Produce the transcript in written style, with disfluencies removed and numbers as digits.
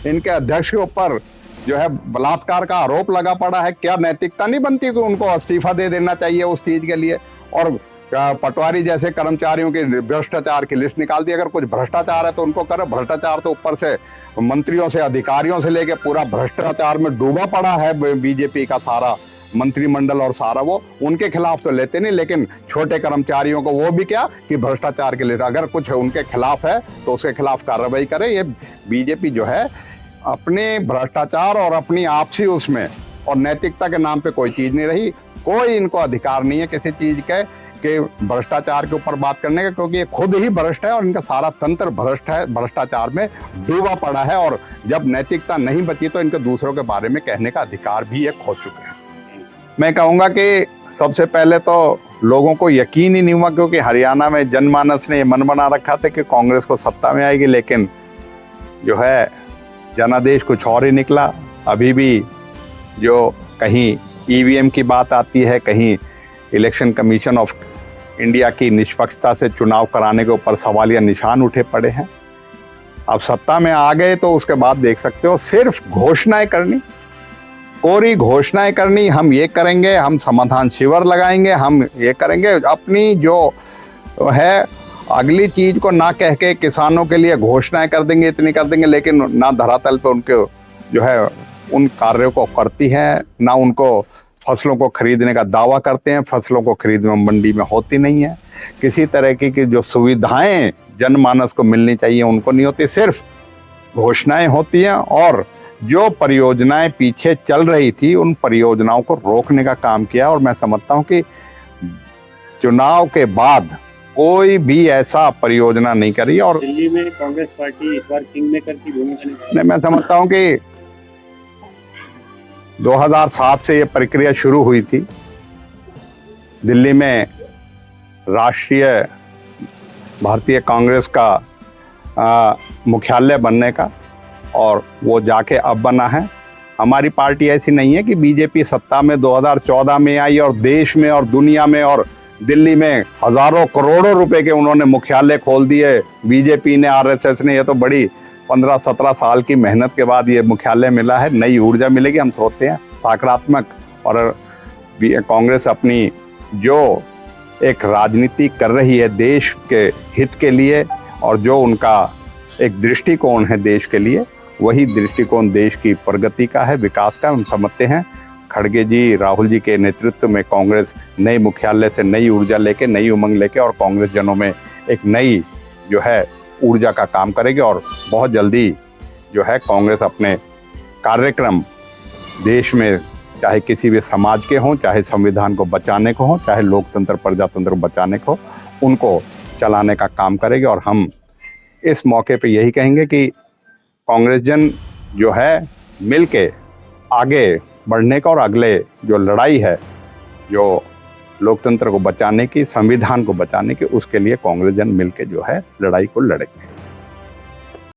इनके अध्यक्ष के ऊपर जो है बलात्कार का आरोप लगा पड़ा है, क्या नैतिकता नहीं बनती कि उनको इस्तीफा दे देना चाहिए उस चीज के लिए? और पटवारी जैसे कर्मचारियों की भ्रष्टाचार की लिस्ट निकाल दी। अगर कुछ भ्रष्टाचार है तो उनको करो। भ्रष्टाचार तो ऊपर से मंत्रियों से, अधिकारियों से लेके पूरा भ्रष्टाचार में डूबा पड़ा है बीजेपी का सारा मंत्रिमंडल और सारा, वो उनके खिलाफ तो लेते नहीं, लेकिन छोटे कर्मचारियों को वो भी क्या कि भ्रष्टाचार के लिए अगर कुछ उनके खिलाफ है तो उसके खिलाफ कार्रवाई करे। ये बीजेपी जो है अपने भ्रष्टाचार और अपनी आपसी उसमें और नैतिकता के नाम पे कोई चीज नहीं रही। कोई इनको अधिकार नहीं है किसी चीज के भ्रष्टाचार के ऊपर बात करने का, क्योंकि ये खुद ही भ्रष्ट है और इनका सारा तंत्र भ्रष्ट है, भ्रष्टाचार में डूबा पड़ा है। और जब नैतिकता नहीं बची तो इनके दूसरों के बारे में कहने का अधिकार भी ये खो चुके हैं। मैं कहूँगा कि सबसे पहले तो लोगों को यकीन ही नहीं हुआ, क्योंकि हरियाणा में जनमानस ने ये मन बना रखा था कि कांग्रेस को सत्ता में आएगी, लेकिन जो है जनादेश कुछ और ही निकला। अभी भी जो कहीं ईवीएम की बात आती है, कहीं इलेक्शन कमीशन ऑफ इंडिया की निष्पक्षता से चुनाव कराने के ऊपर सवालिया निशान उठे पड़े हैं। अब सत्ता में आ गए तो उसके बाद देख सकते हो सिर्फ घोषणाएं करनी, कोरी घोषणाएं करनी, हम ये करेंगे, हम समाधान शिविर लगाएंगे, हम ये करेंगे। अपनी जो है अगली चीज को ना कह के किसानों के लिए घोषणाएं कर देंगे, इतनी कर देंगे, लेकिन ना धरातल पे उनके जो है उन कार्यों को करती है, ना उनको फसलों को खरीदने का दावा करते हैं। फसलों को खरीद में मंडी में होती नहीं है। किसी तरह की जो सुविधाएं जनमानस को मिलनी चाहिए उनको नहीं होती, सिर्फ घोषणाएं होती हैं। और जो परियोजनाएं पीछे चल रही थी उन परियोजनाओं को रोकने का काम किया। और मैं समझता हूं कि चुनाव के बाद कोई भी ऐसा परियोजना नहीं करी। और दिल्ली में कांग्रेस पार्टी इस बार किंग मेकर की भूमिका निभाई। मैं समझता हूं कि 2007 से ये प्रक्रिया शुरू हुई थी दिल्ली में राष्ट्रीय भारतीय कांग्रेस का मुख्यालय बनने का, और वो जाके अब बना है। हमारी पार्टी ऐसी नहीं है कि बीजेपी सत्ता में 2014 में आई और देश में और दुनिया में और दिल्ली में हजारों करोड़ों रुपए के उन्होंने मुख्यालय खोल दिए बीजेपी ने, आरएसएस ने। ये तो बड़ी 15-17 साल की मेहनत के बाद ये मुख्यालय मिला है, नई ऊर्जा मिलेगी, हम सोचते हैं सकारात्मक। और कांग्रेस अपनी जो एक राजनीति कर रही है देश के हित के लिए और जो उनका एक दृष्टिकोण है देश के लिए, वही दृष्टिकोण देश की प्रगति का है, विकास का। हम समझते हैं खड़गे जी, राहुल जी के नेतृत्व में कांग्रेस नए मुख्यालय से नई ऊर्जा लेके, नई उमंग लेके और कांग्रेस जनों में एक नई जो है ऊर्जा का काम करेगी। और बहुत जल्दी जो है कांग्रेस अपने कार्यक्रम देश में, चाहे किसी भी समाज के हों, चाहे संविधान को बचाने को हों, चाहे लोकतंत्र प्रजातंत्र को बचाने को, उनको चलाने का काम करेगी। और हम इस मौके पे यही कहेंगे कि कांग्रेस जन जो है मिल के आगे बढ़ने का और अगले जो लड़ाई है जो लोकतंत्र को बचाने की, संविधान को बचाने की, उसके लिए कांग्रेस जन मिल के जो है लड़ाई को लड़ेंगे।